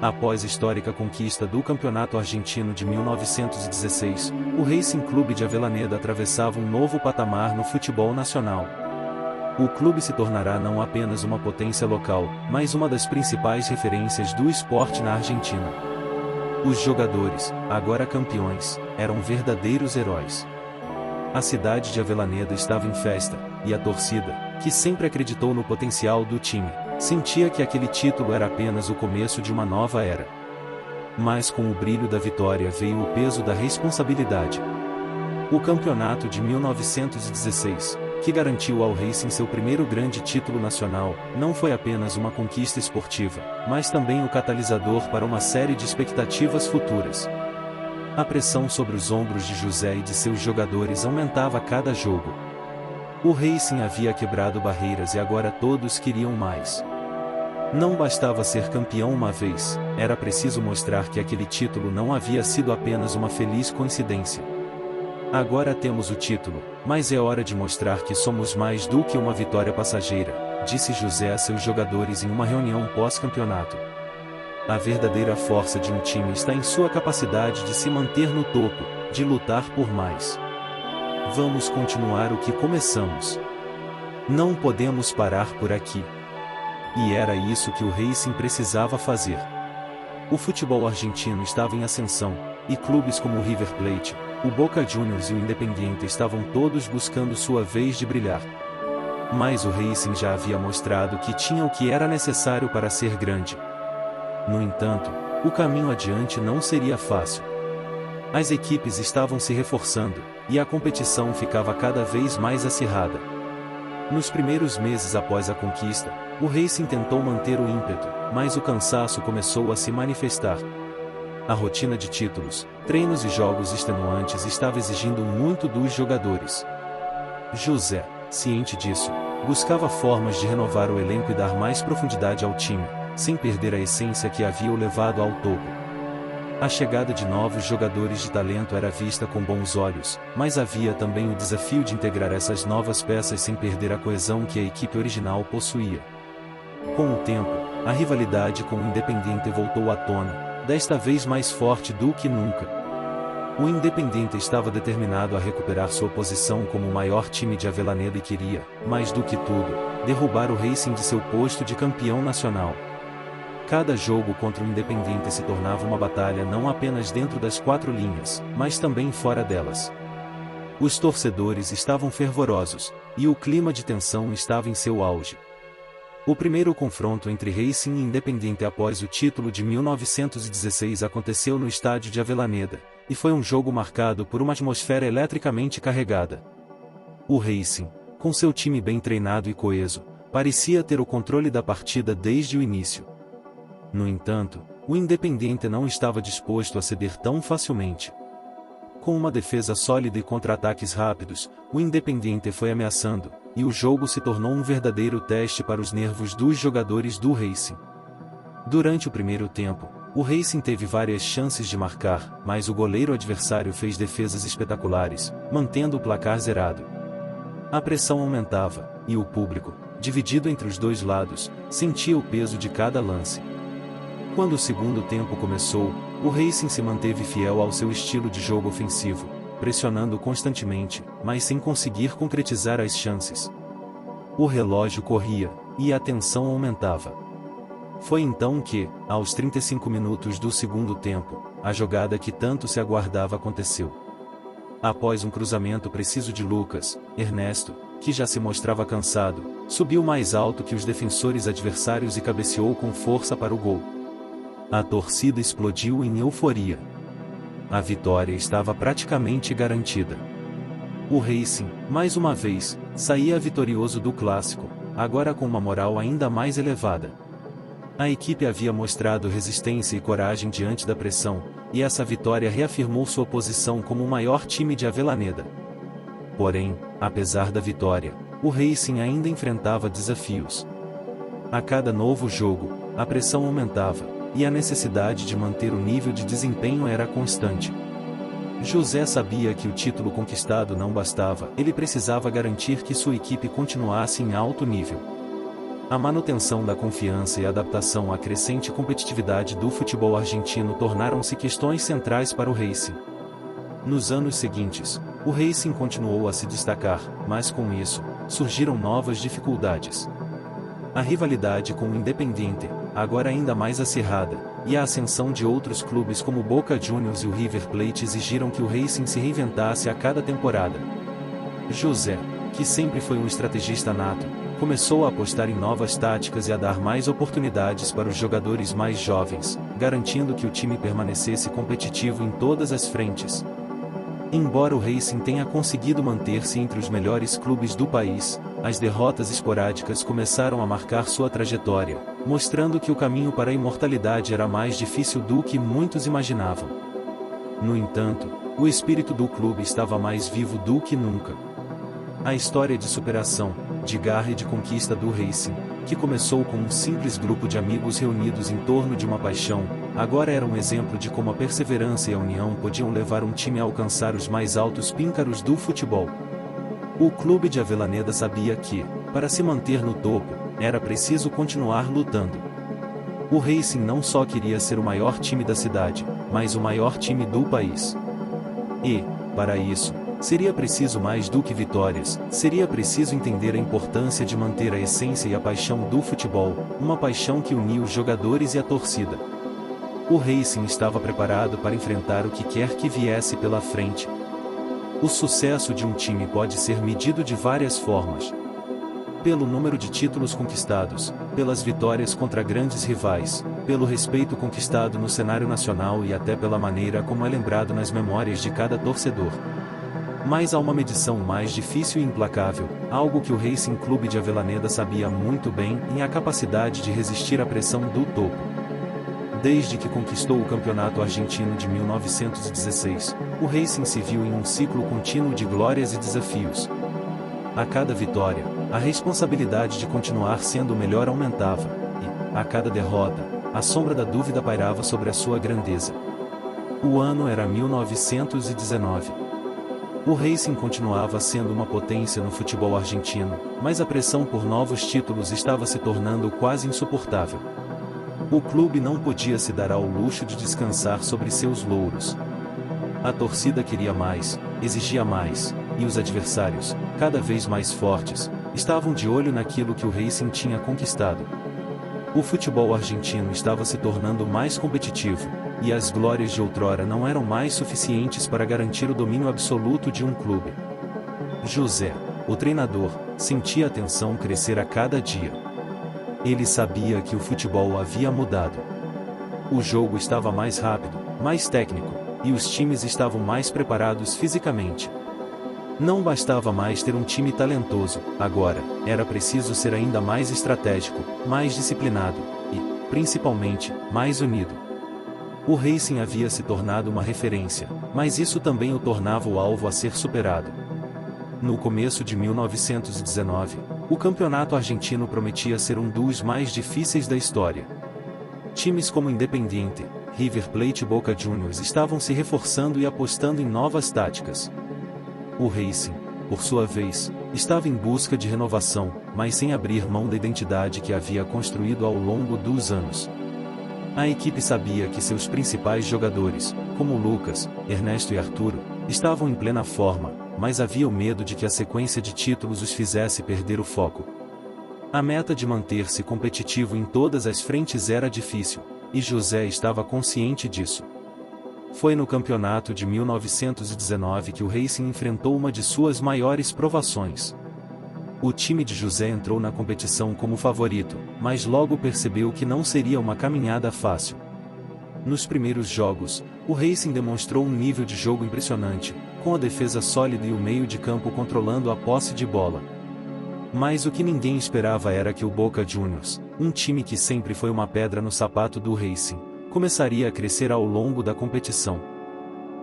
Após a histórica conquista do Campeonato Argentino de 1916, o Racing Clube de Avellaneda atravessava um novo patamar no futebol nacional. O clube se tornará não apenas uma potência local, mas uma das principais referências do esporte na Argentina. Os jogadores, agora campeões, eram verdadeiros heróis. A cidade de Avellaneda estava em festa, e a torcida, que sempre acreditou no potencial do time, sentia que aquele título era apenas o começo de uma nova era. Mas com o brilho da vitória veio o peso da responsabilidade. O campeonato de 1916, que garantiu ao Racing seu primeiro grande título nacional, não foi apenas uma conquista esportiva, mas também o catalisador para uma série de expectativas futuras. A pressão sobre os ombros de José e de seus jogadores aumentava a cada jogo. O Racing havia quebrado barreiras e agora todos queriam mais. Não bastava ser campeão uma vez, era preciso mostrar que aquele título não havia sido apenas uma feliz coincidência. Agora temos o título, mas é hora de mostrar que somos mais do que uma vitória passageira, disse José a seus jogadores em uma reunião pós-campeonato. A verdadeira força de um time está em sua capacidade de se manter no topo, de lutar por mais. Vamos continuar o que começamos. Não podemos parar por aqui. E era isso que o Racing precisava fazer. O futebol argentino estava em ascensão, e clubes como o River Plate, o Boca Juniors e o Independiente estavam todos buscando sua vez de brilhar. Mas o Racing já havia mostrado que tinha o que era necessário para ser grande. No entanto, o caminho adiante não seria fácil. As equipes estavam se reforçando, e a competição ficava cada vez mais acirrada. Nos primeiros meses após a conquista, o Racing tentou manter o ímpeto, mas o cansaço começou a se manifestar. A rotina de títulos, treinos e jogos extenuantes estava exigindo muito dos jogadores. José, ciente disso, buscava formas de renovar o elenco e dar mais profundidade ao time, sem perder a essência que havia o levado ao topo. A chegada de novos jogadores de talento era vista com bons olhos, mas havia também o desafio de integrar essas novas peças sem perder a coesão que a equipe original possuía. Com o tempo, a rivalidade com o Independiente voltou à tona, desta vez mais forte do que nunca. O Independiente estava determinado a recuperar sua posição como o maior time de Avellaneda e queria, mais do que tudo, derrubar o Racing de seu posto de campeão nacional. Cada jogo contra o Independiente se tornava uma batalha não apenas dentro das quatro linhas, mas também fora delas. Os torcedores estavam fervorosos, e o clima de tensão estava em seu auge. O primeiro confronto entre Racing e Independiente após o título de 1916 aconteceu no estádio de Avellaneda, e foi um jogo marcado por uma atmosfera eletricamente carregada. O Racing, com seu time bem treinado e coeso, parecia ter o controle da partida desde o início. No entanto, o Independiente não estava disposto a ceder tão facilmente. Com uma defesa sólida e contra-ataques rápidos, o Independiente foi ameaçando, e o jogo se tornou um verdadeiro teste para os nervos dos jogadores do Racing. Durante o primeiro tempo, o Racing teve várias chances de marcar, mas o goleiro adversário fez defesas espetaculares, mantendo o placar zerado. A pressão aumentava, e o público, dividido entre os dois lados, sentia o peso de cada lance. Quando o segundo tempo começou, o Racing se manteve fiel ao seu estilo de jogo ofensivo, pressionando constantemente, mas sem conseguir concretizar as chances. O relógio corria, e a tensão aumentava. Foi então que, aos 35 minutos do segundo tempo, a jogada que tanto se aguardava aconteceu. Após um cruzamento preciso de Lucas, Ernesto, que já se mostrava cansado, subiu mais alto que os defensores adversários e cabeceou com força para o gol. A torcida explodiu em euforia. A vitória estava praticamente garantida. O Racing, mais uma vez, saía vitorioso do clássico, agora com uma moral ainda mais elevada. A equipe havia mostrado resistência e coragem diante da pressão, e essa vitória reafirmou sua posição como o maior time de Avellaneda. Porém, apesar da vitória, o Racing ainda enfrentava desafios. A cada novo jogo, a pressão aumentava, e a necessidade de manter o nível de desempenho era constante. José sabia que o título conquistado não bastava, ele precisava garantir que sua equipe continuasse em alto nível. A manutenção da confiança e a adaptação à crescente competitividade do futebol argentino tornaram-se questões centrais para o Racing. Nos anos seguintes, o Racing continuou a se destacar, mas com isso, surgiram novas dificuldades. A rivalidade com o Independiente, agora ainda mais acirrada, e a ascensão de outros clubes como Boca Juniors e o River Plate exigiram que o Racing se reinventasse a cada temporada. José, que sempre foi um estrategista nato, começou a apostar em novas táticas e a dar mais oportunidades para os jogadores mais jovens, garantindo que o time permanecesse competitivo em todas as frentes. Embora o Racing tenha conseguido manter-se entre os melhores clubes do país, as derrotas esporádicas começaram a marcar sua trajetória, mostrando que o caminho para a imortalidade era mais difícil do que muitos imaginavam. No entanto, o espírito do clube estava mais vivo do que nunca. A história de superação, de garra e de conquista do Racing, que começou com um simples grupo de amigos reunidos em torno de uma paixão, agora era um exemplo de como a perseverança e a união podiam levar um time a alcançar os mais altos píncaros do futebol. O clube de Avellaneda sabia que, para se manter no topo, era preciso continuar lutando. O Racing não só queria ser o maior time da cidade, mas o maior time do país. E, para isso, seria preciso mais do que vitórias, seria preciso entender a importância de manter a essência e a paixão do futebol, uma paixão que unia os jogadores e a torcida. O Racing estava preparado para enfrentar o que quer que viesse pela frente. O sucesso de um time pode ser medido de várias formas. Pelo número de títulos conquistados, pelas vitórias contra grandes rivais, pelo respeito conquistado no cenário nacional e até pela maneira como é lembrado nas memórias de cada torcedor. Mas há uma medição mais difícil e implacável, algo que o Racing Clube de Avellaneda sabia muito bem, em a capacidade de resistir à pressão do topo. Desde que conquistou o Campeonato Argentino de 1916, o Racing se viu em um ciclo contínuo de glórias e desafios. A cada vitória, a responsabilidade de continuar sendo o melhor aumentava, e, a cada derrota, a sombra da dúvida pairava sobre a sua grandeza. O ano era 1919. O Racing continuava sendo uma potência no futebol argentino, mas a pressão por novos títulos estava se tornando quase insuportável. O clube não podia se dar ao luxo de descansar sobre seus louros. A torcida queria mais, exigia mais, e os adversários, cada vez mais fortes, estavam de olho naquilo que o Racing tinha conquistado. O futebol argentino estava se tornando mais competitivo, e as glórias de outrora não eram mais suficientes para garantir o domínio absoluto de um clube. José, o treinador, sentia a tensão crescer a cada dia. Ele sabia que o futebol havia mudado. O jogo estava mais rápido, mais técnico, e os times estavam mais preparados fisicamente. Não bastava mais ter um time talentoso, agora, era preciso ser ainda mais estratégico, mais disciplinado, e, principalmente, mais unido. O Racing havia se tornado uma referência, mas isso também o tornava o alvo a ser superado. No começo de 1919, o campeonato argentino prometia ser um dos mais difíceis da história. Times como Independiente, River Plate e Boca Juniors estavam se reforçando e apostando em novas táticas. O Racing, por sua vez, estava em busca de renovação, mas sem abrir mão da identidade que havia construído ao longo dos anos. A equipe sabia que seus principais jogadores, como Lucas, Ernesto e Arturo, estavam em plena forma, mas havia o medo de que a sequência de títulos os fizesse perder o foco. A meta de manter-se competitivo em todas as frentes era difícil, e José estava consciente disso. Foi no campeonato de 1919 que o Racing enfrentou uma de suas maiores provações. O time de José entrou na competição como favorito, mas logo percebeu que não seria uma caminhada fácil. Nos primeiros jogos, o Racing demonstrou um nível de jogo impressionante, com a defesa sólida e o meio de campo controlando a posse de bola. Mas o que ninguém esperava era que o Boca Juniors, um time que sempre foi uma pedra no sapato do Racing, começaria a crescer ao longo da competição.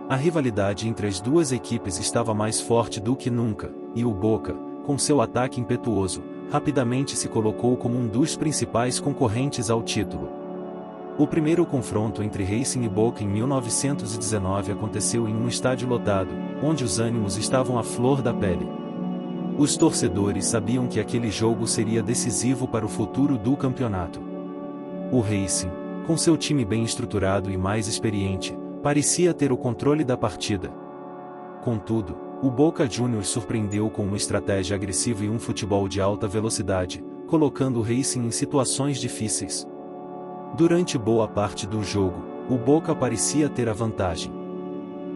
A rivalidade entre as duas equipes estava mais forte do que nunca, e o Boca, com seu ataque impetuoso, rapidamente se colocou como um dos principais concorrentes ao título. O primeiro confronto entre Racing e Boca em 1919 aconteceu em um estádio lotado, onde os ânimos estavam à flor da pele. Os torcedores sabiam que aquele jogo seria decisivo para o futuro do campeonato. O Racing, com seu time bem estruturado e mais experiente, parecia ter o controle da partida. Contudo, o Boca Juniors surpreendeu com uma estratégia agressiva e um futebol de alta velocidade, colocando o Racing em situações difíceis. Durante boa parte do jogo, o Boca parecia ter a vantagem.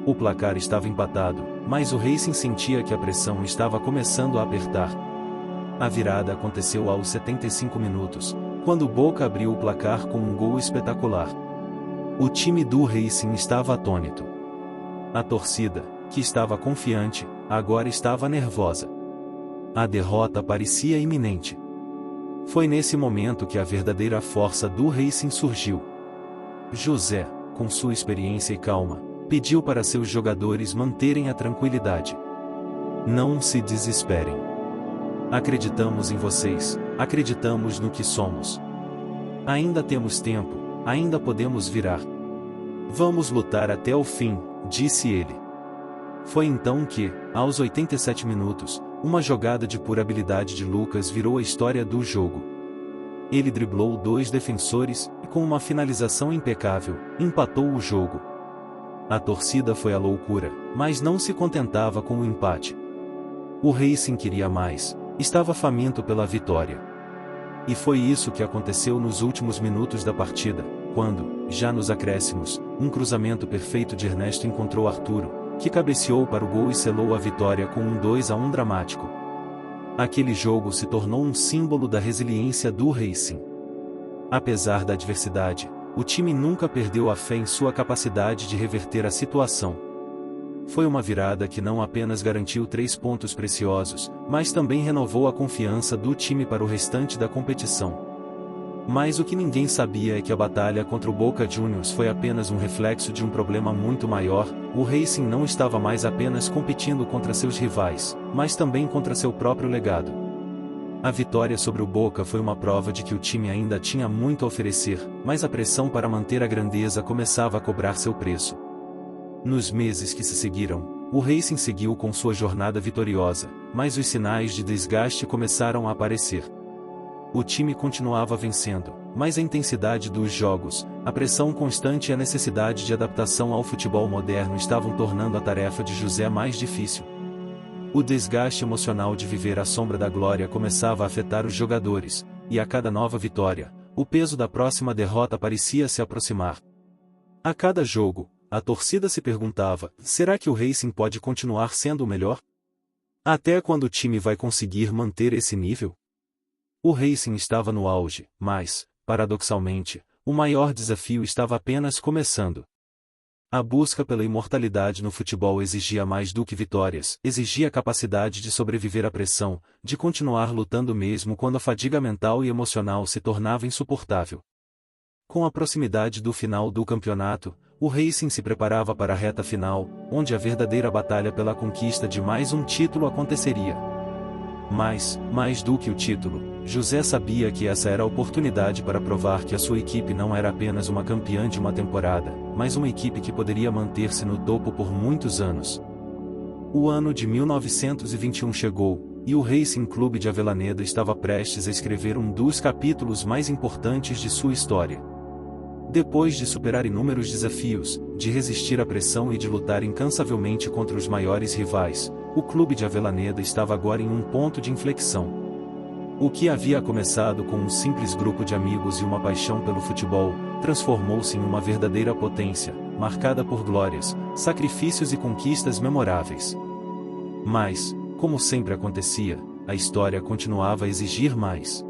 O placar estava empatado, mas o Racing sentia que a pressão estava começando a apertar. A virada aconteceu aos 75 minutos, quando o Boca abriu o placar com um gol espetacular. O time do Racing estava atônito. A torcida, que estava confiante, agora estava nervosa. A derrota parecia iminente. Foi nesse momento que a verdadeira força do Racing surgiu. José, com sua experiência e calma, pediu para seus jogadores manterem a tranquilidade. Não se desesperem. Acreditamos em vocês, acreditamos no que somos. Ainda temos tempo, ainda podemos virar. Vamos lutar até o fim, disse ele. Foi então que, aos 87 minutos, uma jogada de pura habilidade de Lucas virou a história do jogo. Ele driblou dois defensores e, com uma finalização impecável, empatou o jogo. A torcida foi à loucura, mas não se contentava com o empate. O Racing queria mais, estava faminto pela vitória. E foi isso que aconteceu nos últimos minutos da partida, quando, já nos acréscimos, um cruzamento perfeito de Ernesto encontrou Arturo, que cabeceou para o gol e selou a vitória com um 2-1 dramático. Aquele jogo se tornou um símbolo da resiliência do Racing. Apesar da adversidade, o time nunca perdeu a fé em sua capacidade de reverter a situação. Foi uma virada que não apenas garantiu 3 pontos preciosos, mas também renovou a confiança do time para o restante da competição. Mas o que ninguém sabia é que a batalha contra o Boca Juniors foi apenas um reflexo de um problema muito maior. O Racing não estava mais apenas competindo contra seus rivais, mas também contra seu próprio legado. A vitória sobre o Boca foi uma prova de que o time ainda tinha muito a oferecer, mas a pressão para manter a grandeza começava a cobrar seu preço. Nos meses que se seguiram, o Racing seguiu com sua jornada vitoriosa, mas os sinais de desgaste começaram a aparecer. O time continuava vencendo, mas a intensidade dos jogos, a pressão constante e a necessidade de adaptação ao futebol moderno estavam tornando a tarefa de José mais difícil. O desgaste emocional de viver à sombra da glória começava a afetar os jogadores, e a cada nova vitória, o peso da próxima derrota parecia se aproximar. A cada jogo, a torcida se perguntava: será que o Racing pode continuar sendo o melhor? Até quando o time vai conseguir manter esse nível? O Racing estava no auge, mas, paradoxalmente, o maior desafio estava apenas começando. A busca pela imortalidade no futebol exigia mais do que vitórias, exigia a capacidade de sobreviver à pressão, de continuar lutando mesmo quando a fadiga mental e emocional se tornava insuportável. Com a proximidade do final do campeonato, o Racing se preparava para a reta final, onde a verdadeira batalha pela conquista de mais um título aconteceria. Mas, mais do que o título, José sabia que essa era a oportunidade para provar que a sua equipe não era apenas uma campeã de uma temporada, mas uma equipe que poderia manter-se no topo por muitos anos. O ano de 1921 chegou, e o Racing Clube de Avellaneda estava prestes a escrever um dos capítulos mais importantes de sua história. Depois de superar inúmeros desafios, de resistir à pressão e de lutar incansavelmente contra os maiores rivais, o Clube de Avellaneda estava agora em um ponto de inflexão. O que havia começado com um simples grupo de amigos e uma paixão pelo futebol, transformou-se em uma verdadeira potência, marcada por glórias, sacrifícios e conquistas memoráveis. Mas, como sempre acontecia, a história continuava a exigir mais.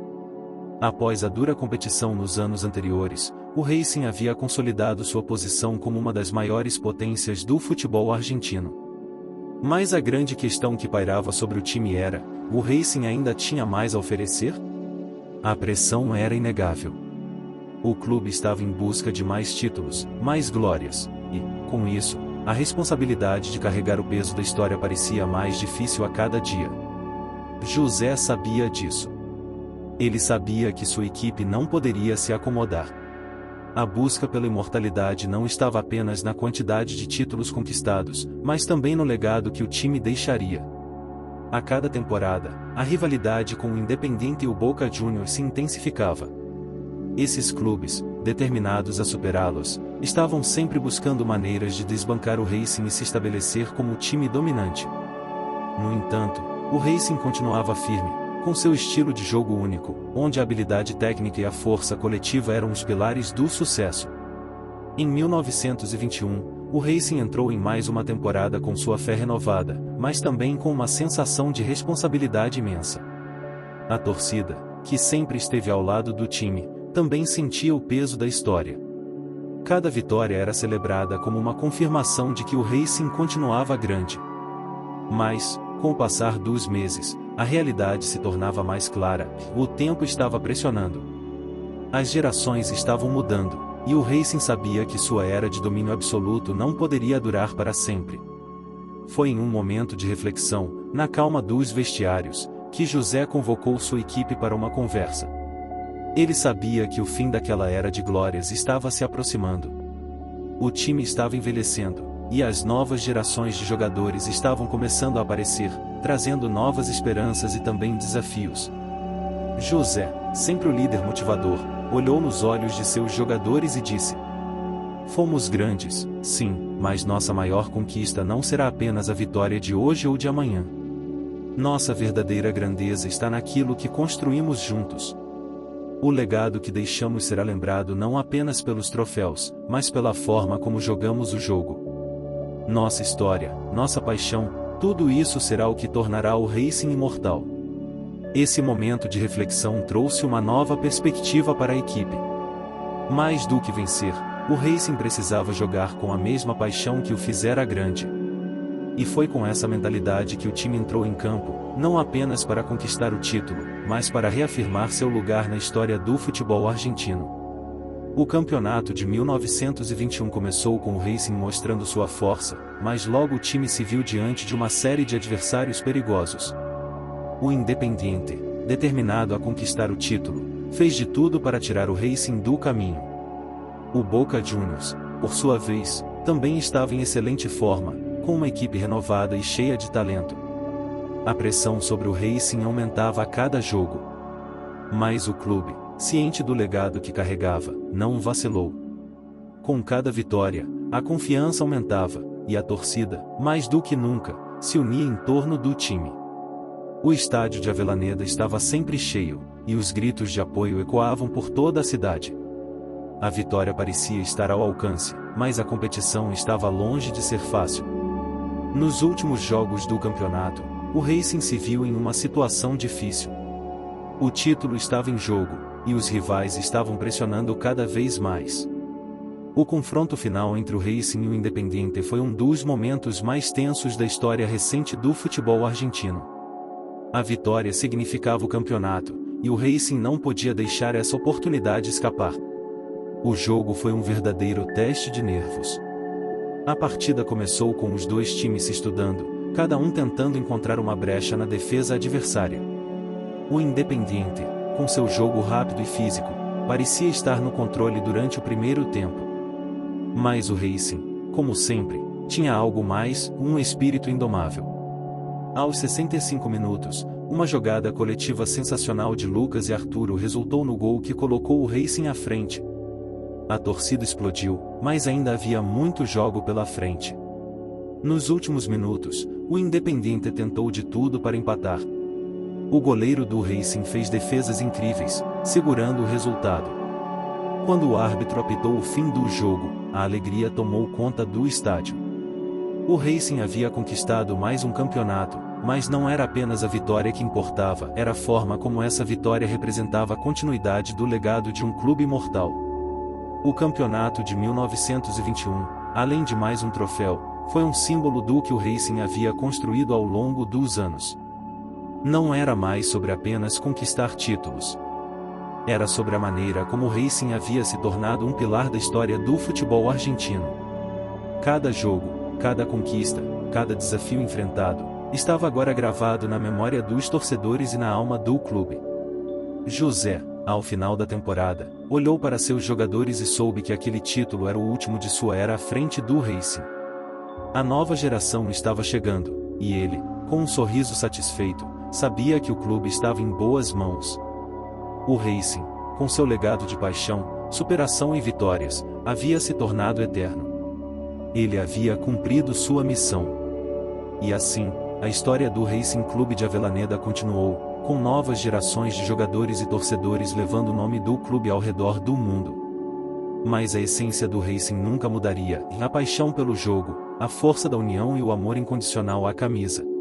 Após a dura competição nos anos anteriores, o Racing havia consolidado sua posição como uma das maiores potências do futebol argentino. Mas a grande questão que pairava sobre o time era: o Racing ainda tinha mais a oferecer? A pressão era inegável. O clube estava em busca de mais títulos, mais glórias, e, com isso, a responsabilidade de carregar o peso da história parecia mais difícil a cada dia. José sabia disso. Ele sabia que sua equipe não poderia se acomodar. A busca pela imortalidade não estava apenas na quantidade de títulos conquistados, mas também no legado que o time deixaria. A cada temporada, a rivalidade com o Independiente e o Boca Juniors se intensificava. Esses clubes, determinados a superá-los, estavam sempre buscando maneiras de desbancar o Racing e se estabelecer como o time dominante. No entanto, o Racing continuava firme, com seu estilo de jogo único, onde a habilidade técnica e a força coletiva eram os pilares do sucesso. Em 1921, o Racing entrou em mais uma temporada com sua fé renovada, mas também com uma sensação de responsabilidade imensa. A torcida, que sempre esteve ao lado do time, também sentia o peso da história. Cada vitória era celebrada como uma confirmação de que o Racing continuava grande. Mas, com o passar dos meses, a realidade se tornava mais clara, o tempo estava pressionando. As gerações estavam mudando, e o Racing sabia que sua era de domínio absoluto não poderia durar para sempre. Foi em um momento de reflexão, na calma dos vestiários, que José convocou sua equipe para uma conversa. Ele sabia que o fim daquela era de glórias estava se aproximando. O time estava envelhecendo, e as novas gerações de jogadores estavam começando a aparecer, trazendo novas esperanças e também desafios. José, sempre o líder motivador, olhou nos olhos de seus jogadores e disse: "Fomos grandes, sim, mas nossa maior conquista não será apenas a vitória de hoje ou de amanhã. Nossa verdadeira grandeza está naquilo que construímos juntos. O legado que deixamos será lembrado não apenas pelos troféus, mas pela forma como jogamos o jogo. Nossa história, nossa paixão, tudo isso será o que tornará o Racing imortal." Esse momento de reflexão trouxe uma nova perspectiva para a equipe. Mais do que vencer, o Racing precisava jogar com a mesma paixão que o fizera grande. E foi com essa mentalidade que o time entrou em campo, não apenas para conquistar o título, mas para reafirmar seu lugar na história do futebol argentino. O campeonato de 1921 começou com o Racing mostrando sua força, mas logo o time se viu diante de uma série de adversários perigosos. O Independiente, determinado a conquistar o título, fez de tudo para tirar o Racing do caminho. O Boca Juniors, por sua vez, também estava em excelente forma, com uma equipe renovada e cheia de talento. A pressão sobre o Racing aumentava a cada jogo. Mas o clube, ciente do legado que carregava, não vacilou. Com cada vitória, a confiança aumentava, e a torcida, mais do que nunca, se unia em torno do time. O estádio de Avellaneda estava sempre cheio, e os gritos de apoio ecoavam por toda a cidade. A vitória parecia estar ao alcance, mas a competição estava longe de ser fácil. Nos últimos jogos do campeonato, o Racing se viu em uma situação difícil. O título estava em jogo, e os rivais estavam pressionando cada vez mais. O confronto final entre o Racing e o Independiente foi um dos momentos mais tensos da história recente do futebol argentino. A vitória significava o campeonato, e o Racing não podia deixar essa oportunidade escapar. O jogo foi um verdadeiro teste de nervos. A partida começou com os dois times se estudando, cada um tentando encontrar uma brecha na defesa adversária. O Independiente, com seu jogo rápido e físico, parecia estar no controle durante o primeiro tempo. Mas o Racing, como sempre, tinha algo mais, um espírito indomável. Aos 65 minutos, uma jogada coletiva sensacional de Lucas e Arturo resultou no gol que colocou o Racing à frente. A torcida explodiu, mas ainda havia muito jogo pela frente. Nos últimos minutos, o Independiente tentou de tudo para empatar. O goleiro do Racing fez defesas incríveis, segurando o resultado. Quando o árbitro apitou o fim do jogo, a alegria tomou conta do estádio. O Racing havia conquistado mais um campeonato, mas não era apenas a vitória que importava, era a forma como essa vitória representava a continuidade do legado de um clube imortal. O campeonato de 1921, além de mais um troféu, foi um símbolo do que o Racing havia construído ao longo dos anos. Não era mais sobre apenas conquistar títulos. Era sobre a maneira como o Racing havia se tornado um pilar da história do futebol argentino. Cada jogo, cada conquista, cada desafio enfrentado, estava agora gravado na memória dos torcedores e na alma do clube. José, ao final da temporada, olhou para seus jogadores e soube que aquele título era o último de sua era à frente do Racing. A nova geração estava chegando, e ele, com um sorriso satisfeito, sabia que o clube estava em boas mãos. O Racing, com seu legado de paixão, superação e vitórias, havia se tornado eterno. Ele havia cumprido sua missão. E assim, a história do Racing Clube de Avellaneda continuou, com novas gerações de jogadores e torcedores levando o nome do clube ao redor do mundo. Mas a essência do Racing nunca mudaria, a paixão pelo jogo, a força da união e o amor incondicional à camisa.